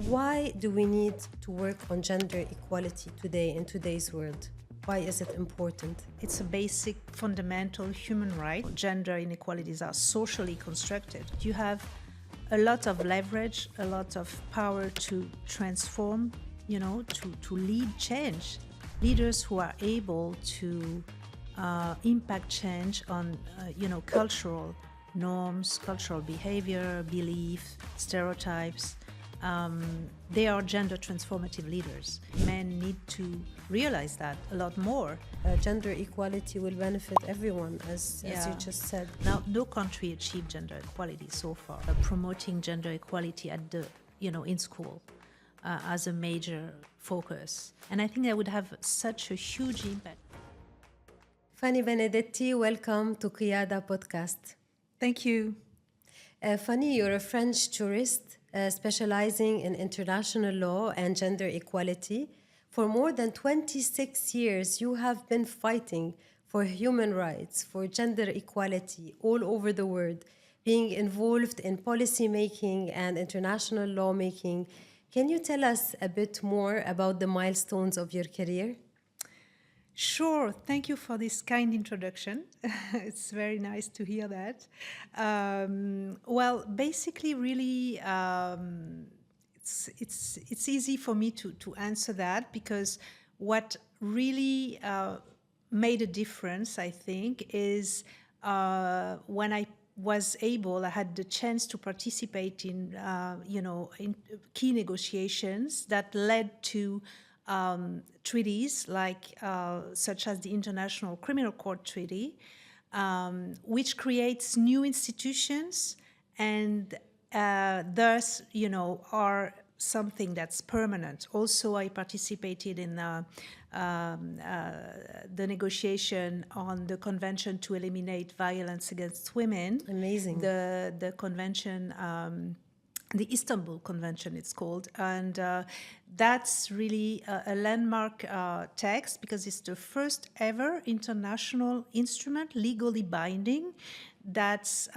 Why do we need to work on gender equality today in today's world? Why is it important? It's a basic, fundamental human right. Gender inequalities are socially constructed. You have a lot of leverage, a lot of power to transform, to lead change. Leaders who are able to impact change on, cultural norms, cultural behavior, belief, stereotypes. They are gender transformative leaders. Men need to realize that a lot more. Gender equality will benefit everyone, as you just said. Now, no country achieved gender equality so far. Promoting gender equality at the, in school as a major focus. And I think that would have such a huge impact. Fanny Benedetti, welcome to QIYADA podcast. Thank you. Fanny, you're a French jurist specializing in international law and gender equality. For more than 26 years, you have been fighting for human rights, for gender equality all over the world, being involved in policy making and international lawmaking. Can you tell us a bit more about the milestones of your career? Sure. Thank you for this kind introduction. It's very nice to hear that. Well, basically, really, it's easy for me to answer that, because what really made a difference, I think, is when I had the chance to participate in, in key negotiations that led to treaties such as the International Criminal Court Treaty, which creates new institutions and thus, are something that's permanent. Also, I participated in the negotiation on the Convention to Eliminate Violence Against Women. Amazing. The convention, the Istanbul Convention, it's called. And that's really a landmark text, because it's the first ever international instrument, legally binding, that's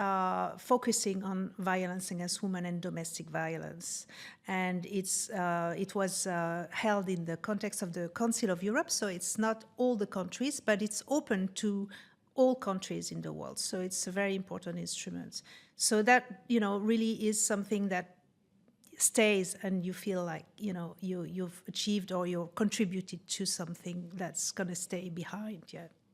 focusing on violence against women and domestic violence. And it was held in the context of the Council of Europe, so it's not all the countries, but it's open to all countries in the world. So it's a very important instrument. So that, really is something that stays, and you feel like, you've achieved or you've contributed to something that's going to stay behind.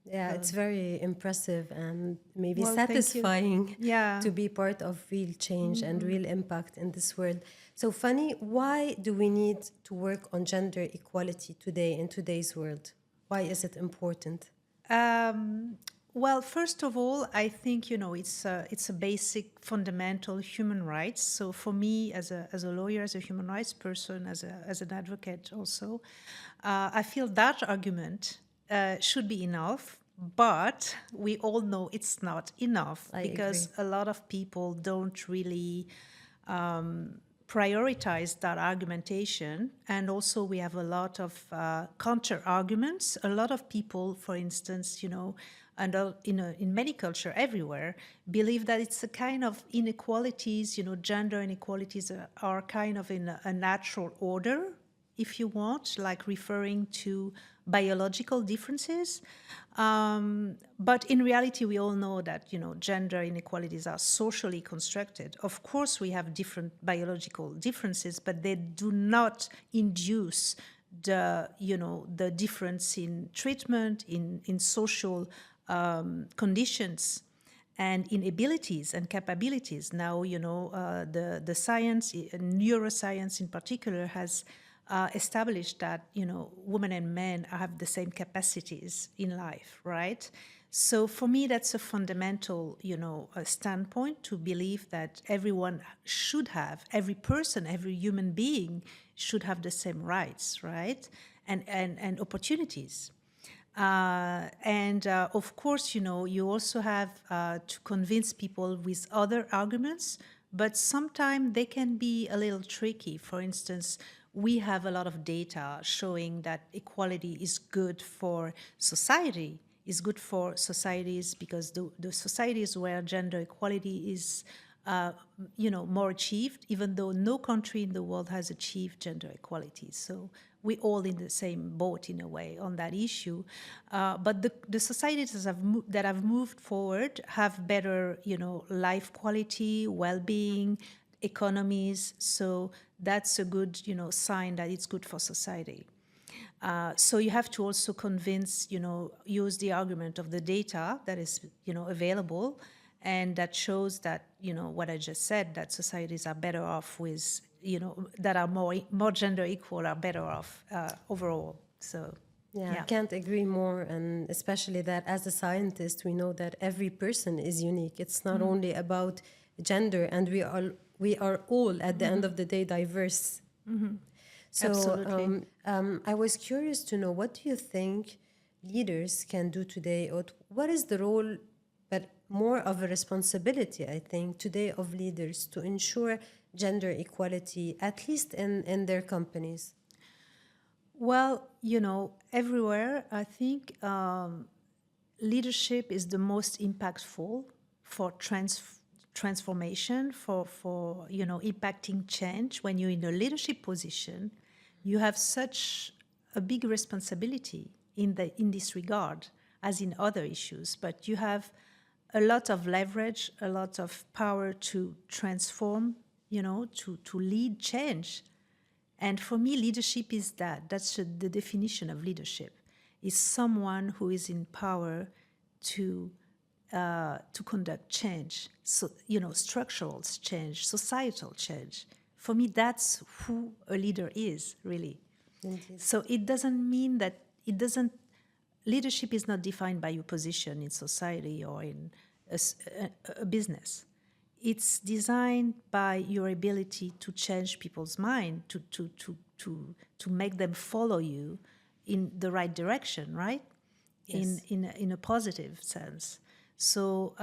Yeah, it's very impressive and maybe Well, satisfying Yeah. to be part of real change and real impact in this world. So, Fanny, why do we need to work on gender equality today in today's world? Why is it important? Well, first of all, I think, it's a basic, fundamental human rights. So for me, as a lawyer, as a human rights person, as an advocate also, I feel that argument should be enough, but we all know it's not enough, because a lot of people don't really prioritize that argumentation. And also we have a lot of counter arguments. A lot of people, for instance, and in many cultures everywhere, believe that it's a kind of inequalities, gender inequalities are kind of in a natural order, if you want, like referring to biological differences. But in reality, we all know that, gender inequalities are socially constructed. Of course, we have different biological differences, but they do not induce the difference in treatment, in social conditions, and in abilities and capabilities. Now, the science, neuroscience in particular, has established that, women and men have the same capacities in life, right? So for me, that's a fundamental, a standpoint, to believe that everyone should have, every person, every human being should have the same rights, right? And opportunities. Of course, you also have to convince people with other arguments, but sometimes they can be a little tricky. For instance, we have a lot of data showing that equality is good for society, is good for societies, because the societies where gender equality is more achieved, even though no country in the world has achieved gender equality. So we're all in the same boat in a way on that issue. But the societies that have moved forward have better, life quality, well-being, economies. So that's a good, sign that it's good for society. So you have to also convince, use the argument of the data that is, available, and that shows that, what I just said, that societies are better off with, that are more gender equal are better off overall. So, Yeah, I yeah. can't agree more, and especially that as a scientist, we know that every person is unique. It's not only about gender, and we are all at the end of the day diverse. So Absolutely. I was curious to know, what do you think leaders can do today, or what is the role, but more of a responsibility, I think, today of leaders to ensure gender equality, at least in their companies? Well, everywhere, I think leadership is the most impactful for transformation, for impacting change. When you're in a leadership position, you have such a big responsibility in this regard, as in other issues. But you have a lot of leverage, a lot of power to transform, to lead change. And for me, leadership is that. That's the definition of leadership. Is someone who is in power to conduct change, so structural change, societal change. For me, that's who a leader is, really. Indeed. So it doesn't mean that leadership is not defined by your position in society or in a business. It's designed by your ability to change people's mind, to make them follow you in the right direction, right? Yes. In a positive sense. So,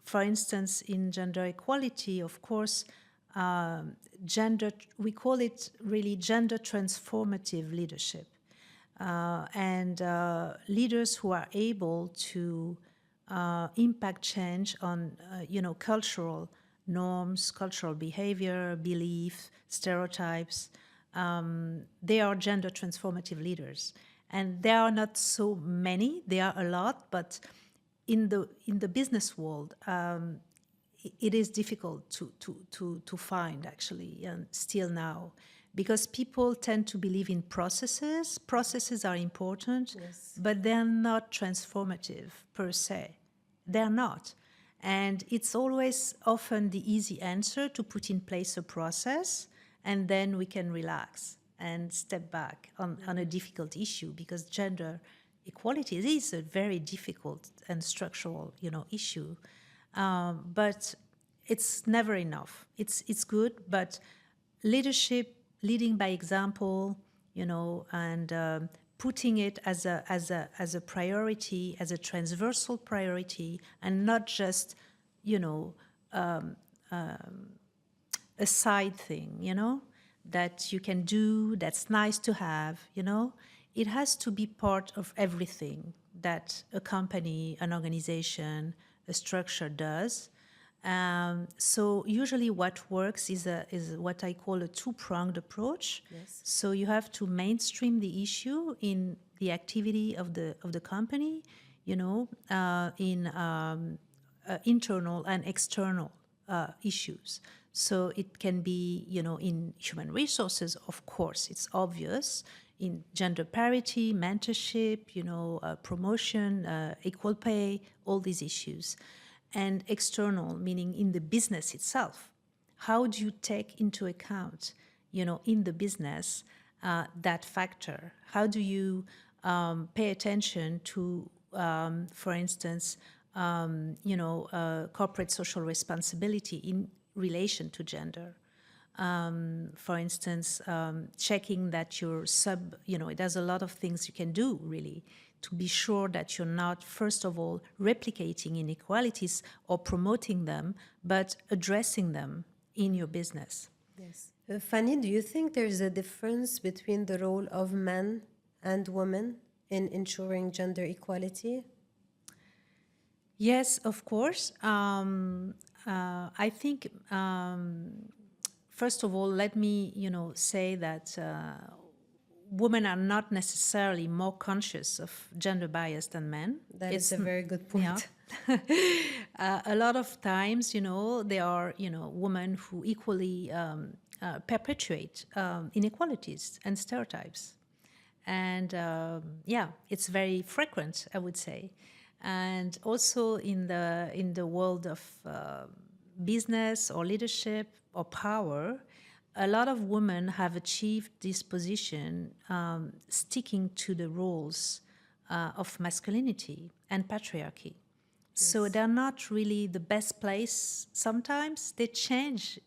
for instance, in gender equality, of course, we call it really gender transformative leadership. And leaders who are able to impact change on, cultural norms, cultural behavior, belief, stereotypes. They are gender transformative leaders. And there are not so many, there are a lot, but in the business world, it is difficult to find, actually, and still now, because people tend to believe in processes. Processes are important, Yes. but they're not transformative per se. They're not. And it's always often the easy answer to put in place a process, and then we can relax and step back on a difficult issue, because gender equality is a very difficult and structural, issue. But it's never enough. It's good, but leading by example, and putting it as a priority, as a transversal priority, and not just, a side thing, that you can do, that's nice to have, It has to be part of everything that a company, an organization, a structure does. So usually what works is what I call a two-pronged approach. Yes. So you have to mainstream the issue in the activity of the company, in internal and external issues. So it can be, in human resources, of course, it's obvious, in gender parity, mentorship, promotion, equal pay, all these issues. And external, meaning in the business itself. How do you take into account, in the business, that factor? How do you pay attention to, for instance, corporate social responsibility in relation to gender? For instance, checking that your there's a lot of things you can do, really, to be sure that you're not, first of all, replicating inequalities or promoting them, but addressing them in your business. Yes. Fanny, do you think there's a difference between the role of men and women in ensuring gender equality? Yes, of course. I think, first of all, let me, say that women are not necessarily more conscious of gender bias than men. That is a very good Yeah. point. A lot of times, there are, women who equally perpetuate inequalities and stereotypes. And yeah, it's very frequent, I would say. And also in the world of business or leadership or power, a lot of women have achieved this position sticking to the rules of masculinity and patriarchy. So they're not really the best place. Sometimes they change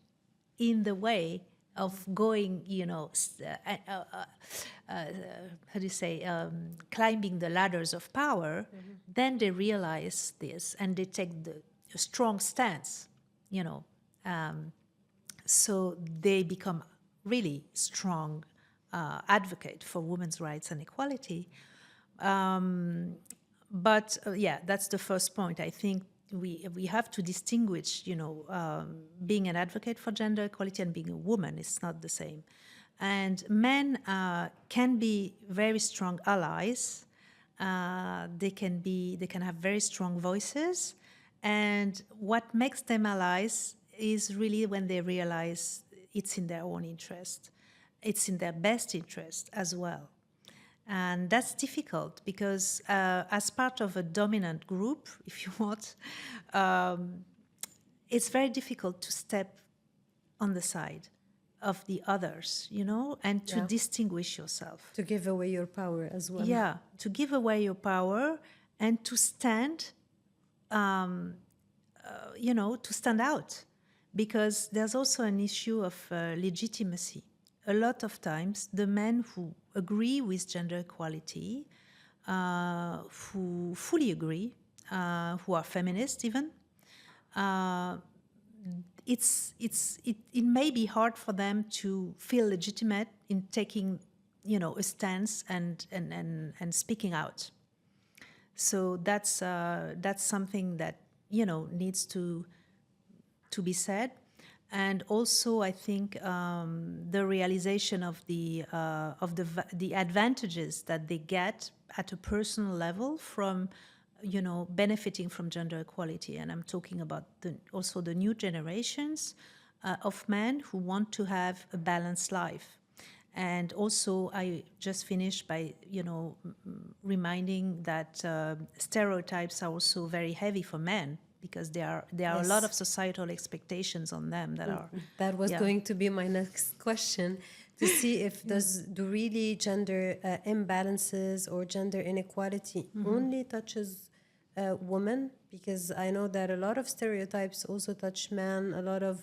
in the way of going, how do you say, climbing the ladders of power. Then they realize this and they take a strong stance, you know. So they become really strong advocate for women's rights and equality. But yeah, that's the first point. I think we have to distinguish, being an advocate for gender equality and being a woman is not the same. And men can be very strong allies. They can have very strong voices, and what makes them allies is really when they realize it's in their own interest, it's in their best interest as well. And that's difficult because as part of a dominant group, if you want, it's very difficult to step on the side of the others, and to distinguish yourself. To give away your power as well. Yeah, to give away your power and to stand, to stand out. Because there's also an issue of legitimacy. A lot of times, the men who agree with gender equality, who fully agree, who are feminists even, it may be hard for them to feel legitimate in taking, a stance and speaking out. So that's something that needs to be said. And also, I think the realization of the advantages that they get at a personal level from, benefiting from gender equality. And I'm talking about also the new generations of men who want to have a balanced life. And also, I just finished by, reminding that stereotypes are also very heavy for men, because there are a lot of societal expectations on them that are. That was going to be my next question, to see if do really gender imbalances or gender inequality only touches women, because I know that a lot of stereotypes also touch men, a lot of,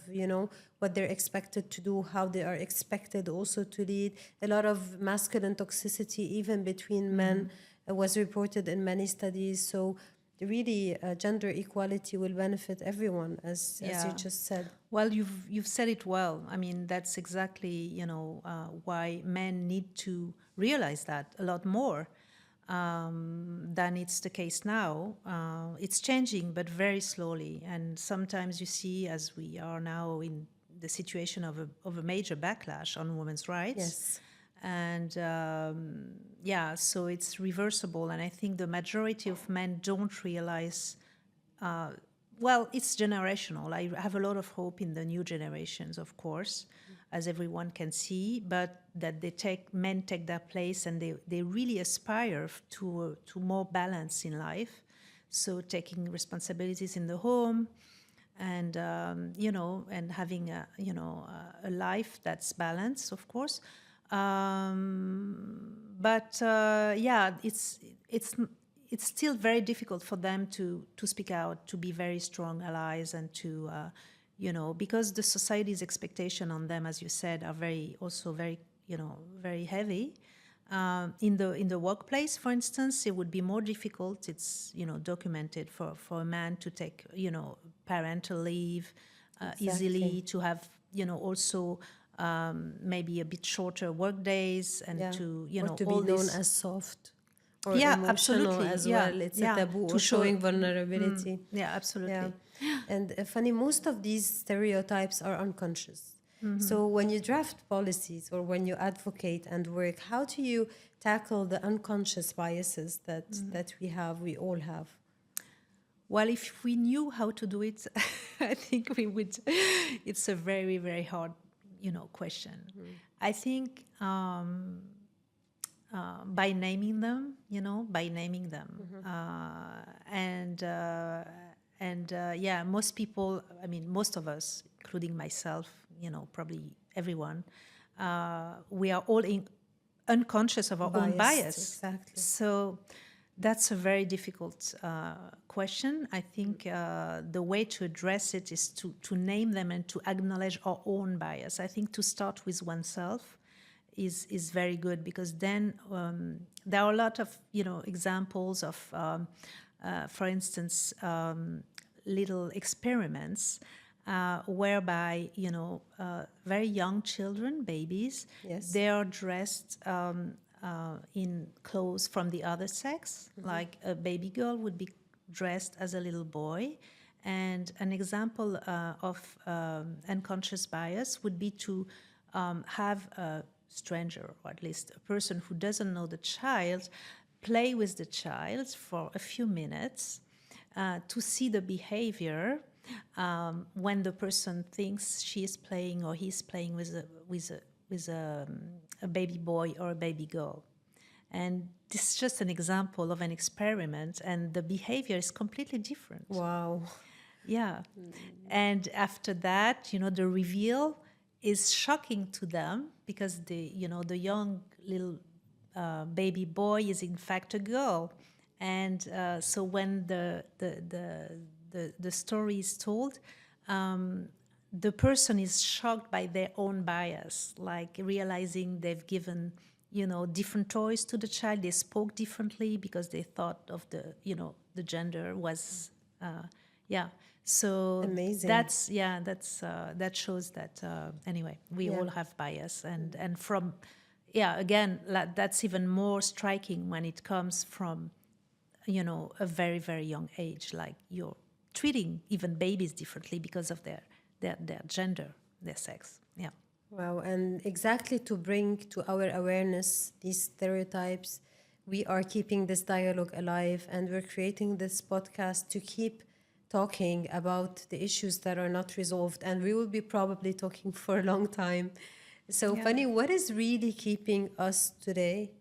what they're expected to do, how they are expected also to lead. A lot of masculine toxicity, even between men, was reported in many studies. So really, gender equality will benefit everyone, as you just said. Well, you've said it well. I mean, that's exactly, why men need to realize that a lot more than it's the case now. It's changing, but very slowly. And sometimes you see, as we are now in the situation of a major backlash on women's rights. Yes. And so it's reversible. And I think the majority of men don't realize, it's generational. I have a lot of hope in the new generations, of course, as everyone can see, but that men take their place, and they really aspire to more balance in life. So taking responsibilities in the home, and and having a life that's balanced, of course. It's still very difficult for them to speak out, to be very strong allies, and to because the society's expectation on them, as you said, are very heavy. In the workplace, for instance, it would be more difficult. It's documented for a man to take parental leave easily, to have also maybe a bit shorter work days, and to or to be known as soft, or Yeah, emotional absolutely. as Yeah, well. It's a yeah. taboo, To or show. showing vulnerability. Yeah, Yeah. absolutely. And funny, most of these stereotypes are unconscious. Mm-hmm. So when you draft policies or when you advocate and work, how do you tackle the unconscious biases that we all have? Well, if we knew how to do it, I think we would. It's a very, very hard, question. I think by naming them, by naming them, yeah, most people. I mean, most of us, including myself, probably everyone, we are all unconscious of our own Biased, bias. exactly. So that's a very difficult question. I think the way to address it is to name them and to acknowledge our own bias. I think to start with oneself is very good, because then there are a lot of examples of, for instance, little experiments whereby very young children, babies, Yes. they are dressed in clothes from the other sex. Like a baby girl would be dressed as a little boy. And an example of unconscious bias would be to have a stranger, or at least a person who doesn't know the child, play with the child for a few minutes to see the behavior when the person thinks she is playing or he's playing with a baby boy or a baby girl. And this is just an example of an experiment, and the behavior is completely different. Wow. Yeah. And after that, the reveal is shocking to them, because the young little baby boy is in fact a girl. And so when the story is told, the person is shocked by their own bias, like realizing they've given different toys to the child, they spoke differently because they thought of the gender was yeah. So Amazing. that shows that anyway, we Yeah. all have bias. And from again, that's even more striking when it comes from a very, very young age. Like, you're treating even babies differently because of their gender, their sex. Yeah. Wow. And exactly to bring to our awareness these stereotypes, we are keeping this dialogue alive, and we're creating this podcast to keep talking about the issues that are not resolved. And we will be probably talking for a long time. So, Yeah. Fanny, what is really keeping us today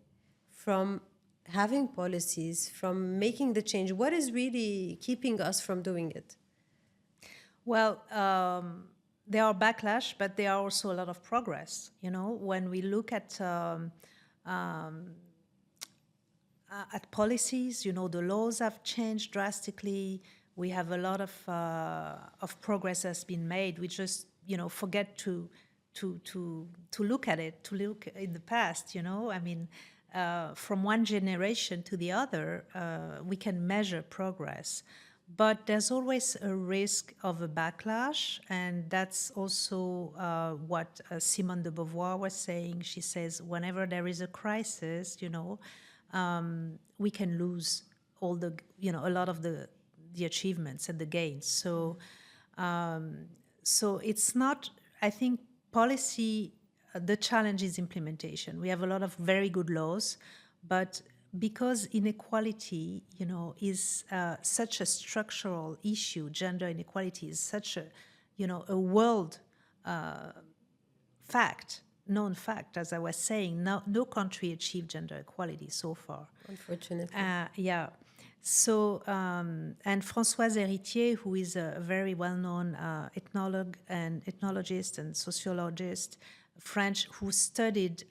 from having policies, from making the change? What is really keeping us from doing it? Well, there are backlash, but there are also a lot of progress. When we look at policies, the laws have changed drastically. We have a lot of progress has been made. We just forget to look at it, to look in the past. I mean, from one generation to the other, we can measure progress. But there's always a risk of a backlash, and that's also what Simone de Beauvoir was saying. She says, whenever there is a crisis, we can lose all a lot of the achievements and the gains. So it's not, I think, policy. The challenge is implementation. We have a lot of very good laws, but because inequality, is such a structural issue, gender inequality is such a world fact, known fact, as I was saying. No country achieved gender equality so far. Unfortunately. Yeah. So, and Françoise Héritier, who is a very well-known ethnologist and sociologist, French, who studied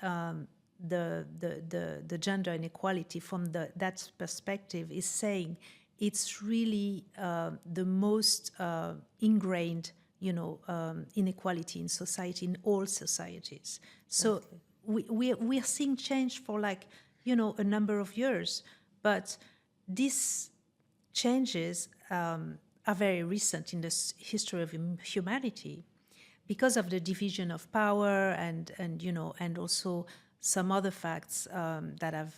the gender inequality from that perspective, is saying it's really the most ingrained, inequality in society, in all societies. So we are seeing change for a number of years, but these changes are very recent in the history of humanity, because of the division of power and also some other facts that have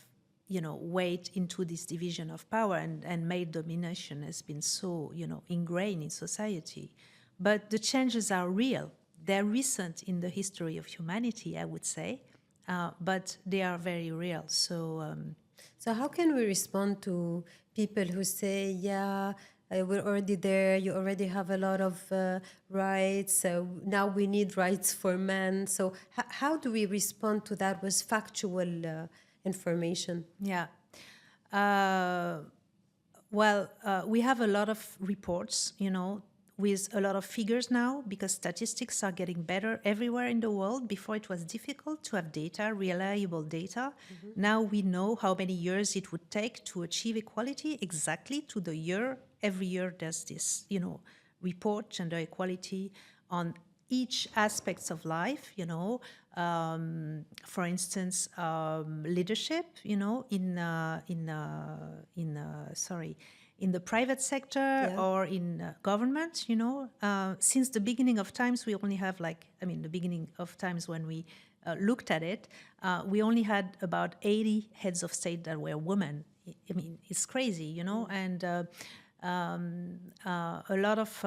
weight into this division of power and male domination has been so, ingrained in society. But the changes are real. They're recent in the history of humanity, I would say, but they are very real. So how can we respond to people who say, yeah, we're already there, you already have a lot of rights, so now we need rights for men. So how do we respond to that with factual information? Yeah. We have a lot of reports, with a lot of figures now, because statistics are getting better everywhere in the world. Before it was difficult to have data, reliable data. Now we know how many years it would take to achieve equality, exactly to the year. Every year there's this, report, gender equality on each aspects of life, for instance, leadership, in the private sector or in government, since the beginning of times, we only have the beginning of times when we looked at it, we only had about 80 heads of state that were women. I mean, it's crazy, and a lot of,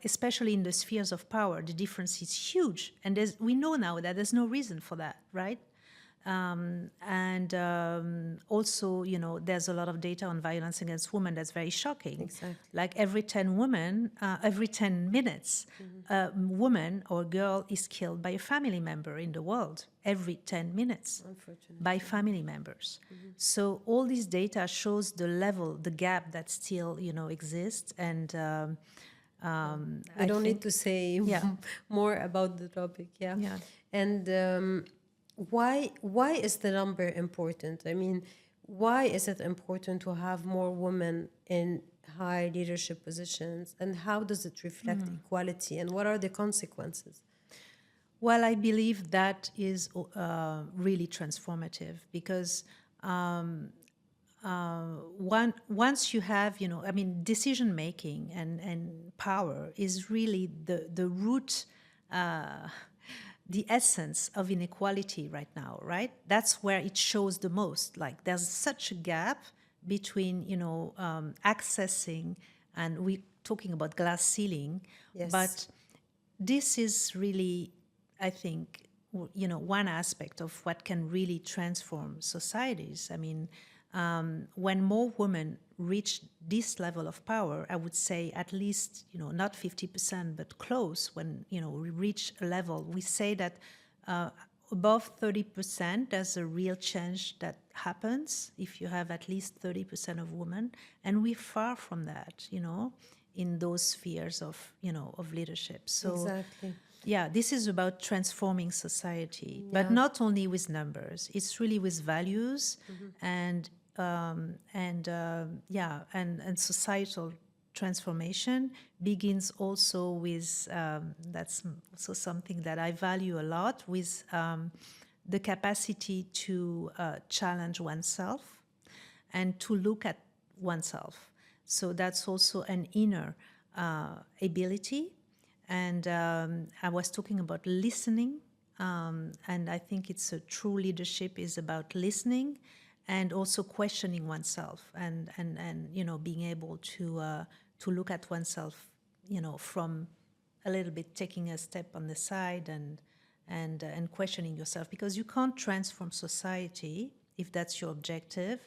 especially in the spheres of power, the difference is huge. And we know now that there's no reason for that, right? Also, there's a lot of data on violence against women that's very shocking. Exactly. Like every 10 minutes, a woman or girl is killed by a family member in the world. Every 10 minutes by family members. So all this data shows the level, the gap that still, exists. And we don't need to say more about the topic. Yeah. And why is the number important? I mean, why is it important to have more women in high leadership positions, and how does it reflect equality, and what are the consequences? Well, I believe that is really transformative, because once you have, decision making and power is really the root, the essence of inequality right now, right? That's where it shows the most. Like there's such a gap between, accessing, and we're talking about glass ceiling, but this is really, I think, one aspect of what can really transform societies. I mean, when more women reach this level of power, I would say at least, not 50%, but close. When, we reach a level, we say that above 30%, there's a real change that happens if you have at least 30% of women. And we're far from that, in those spheres of, of leadership. So, exactly. Yeah, this is about transforming society, but not only with numbers. It's really with values and societal transformation begins also with, that's also something that I value a lot, with the capacity to challenge oneself and to look at oneself. So that's also an inner ability. And I was talking about listening, and I think it's a true leadership is about listening and also questioning oneself, and being able to look at oneself, from a little bit taking a step on the side and questioning yourself, because you can't transform society if that's your objective.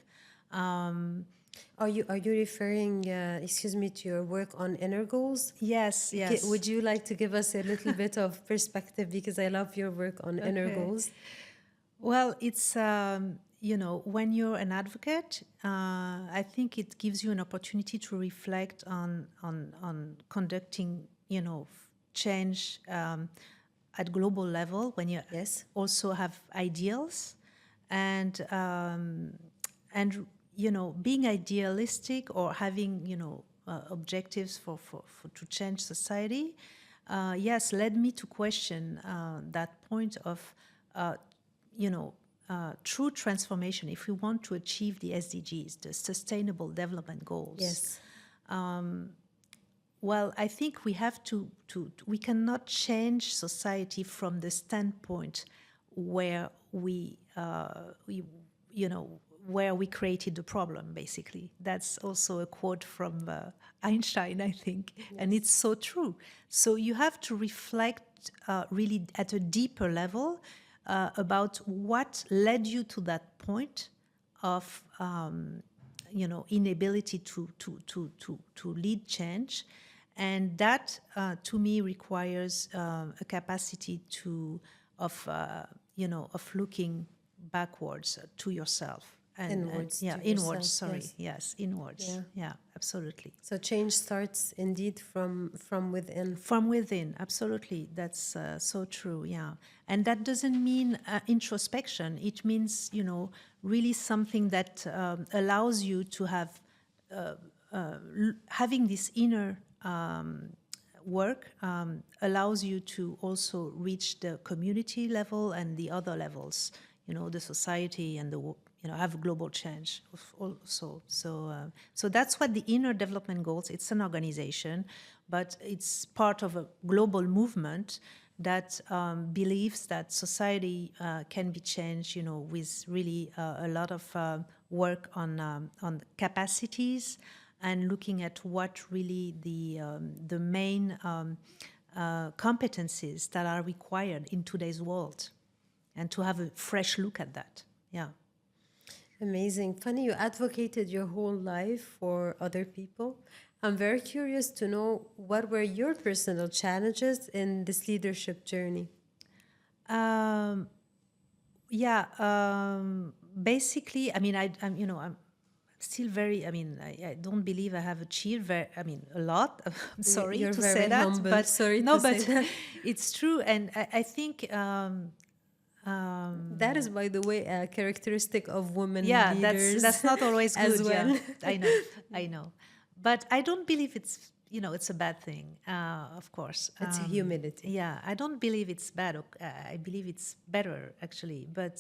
Are you referring, excuse me, to your work on inner goals? Yes. Would you like to give us a little bit of perspective, because I love your work on inner goals? Well, it's when you're an advocate, I think it gives you an opportunity to reflect on conducting, change at global level, when you also have ideals, and being idealistic or having, objectives for to change society, led me to question that point of, true transformation. If we want to achieve the SDGs, the Sustainable Development Goals. Well, I think we have we cannot change society from the standpoint where we where we created the problem, basically. That's also a quote from Einstein, I think, and it's so true. So you have to reflect really at a deeper level about what led you to that point of inability to lead change, and that to me requires a capacity of looking backwards to yourself. Inwards to Inwards, yourself, sorry. yes. Yes, inwards. Yeah, absolutely. So change starts indeed from within. From within, absolutely. That's so true, yeah. And that doesn't mean introspection. It means, really something that allows you to have, having this inner work allows you to also reach the community level and the other levels, the society and have global change also. So that's what the inner development goals. It's an organization, but it's part of a global movement that believes that society can be changed, with really a lot of work on capacities and looking at what really the main competencies that are required in today's world, and to have a fresh look at that. Yeah. Amazing. Fanny, you advocated your whole life for other people. I'm very curious to know, what were your personal challenges in this leadership journey? Basically, I'm still very, I don't believe I have achieved a lot. I'm sorry You're to very say that, humble. but Sorry no, to say but that. it's true. And I think, That is, by the way, a characteristic of women yeah, leaders. that's not always good. as well. Yeah, I know. But I don't believe it's a bad thing, of course. It's humility. Yeah, I don't believe it's bad. I believe it's better, actually. But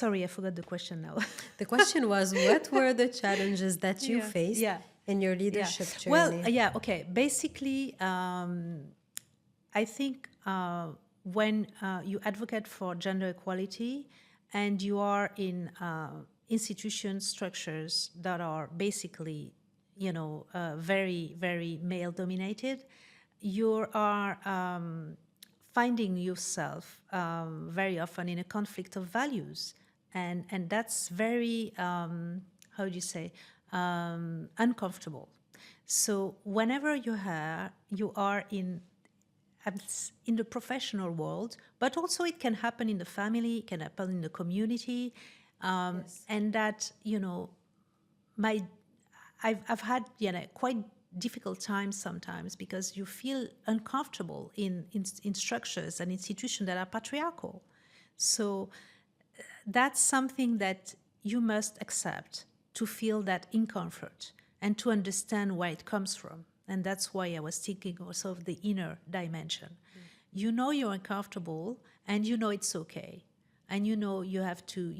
sorry, I forgot the question now. The question was, what were the challenges that you faced in your leadership journey? Well, okay. Basically, I think when you advocate for gender equality and you are in institution structures that are basically, very, very male dominated, you are finding yourself very often in a conflict of values. And that's very, how do you say, uncomfortable. So whenever you are in the professional world, but also it can happen in the family, it can happen in the community, and that, I've had quite difficult times sometimes, because you feel uncomfortable in structures and institutions that are patriarchal. So that's something that you must accept, to feel that discomfort and to understand where it comes from. And that's why I was thinking also of the inner dimension. You're uncomfortable, and it's okay. And you have to,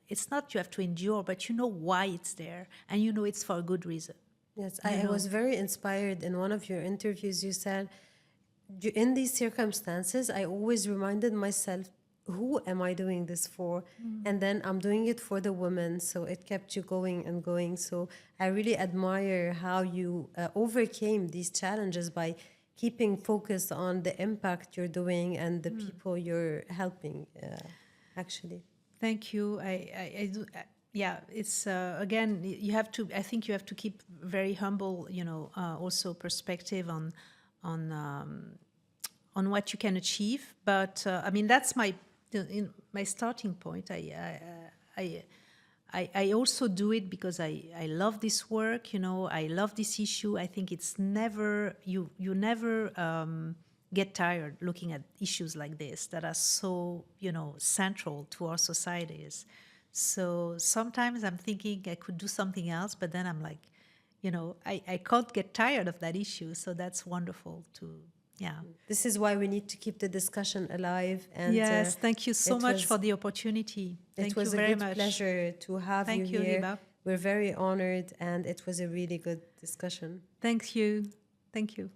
it's not you have to endure, but why it's there, and it's for a good reason. Yes, I was very inspired. In one of your interviews, you said, in these circumstances, I always reminded myself, who am I doing this for? And then I'm doing it for the women. So it kept you going and going. So I really admire how you overcame these challenges by keeping focus on the impact you're doing and the people you're helping, actually. Thank you. I do. Yeah, it's again, I think you have to keep very humble, also perspective on what you can achieve. But that's my starting point. I also do it because I love this work. I love this issue. I think it's never you never get tired looking at issues like this that are so central to our societies. So sometimes I'm thinking I could do something else, but then I'm like, I can't get tired of that issue. So that's wonderful to. Yeah. This is why we need to keep the discussion alive. And yes, thank you so much for the opportunity. Thank you very much. It was a great pleasure to have you here. Hiba. We're very honored, and it was a really good discussion. Thank you. Thank you.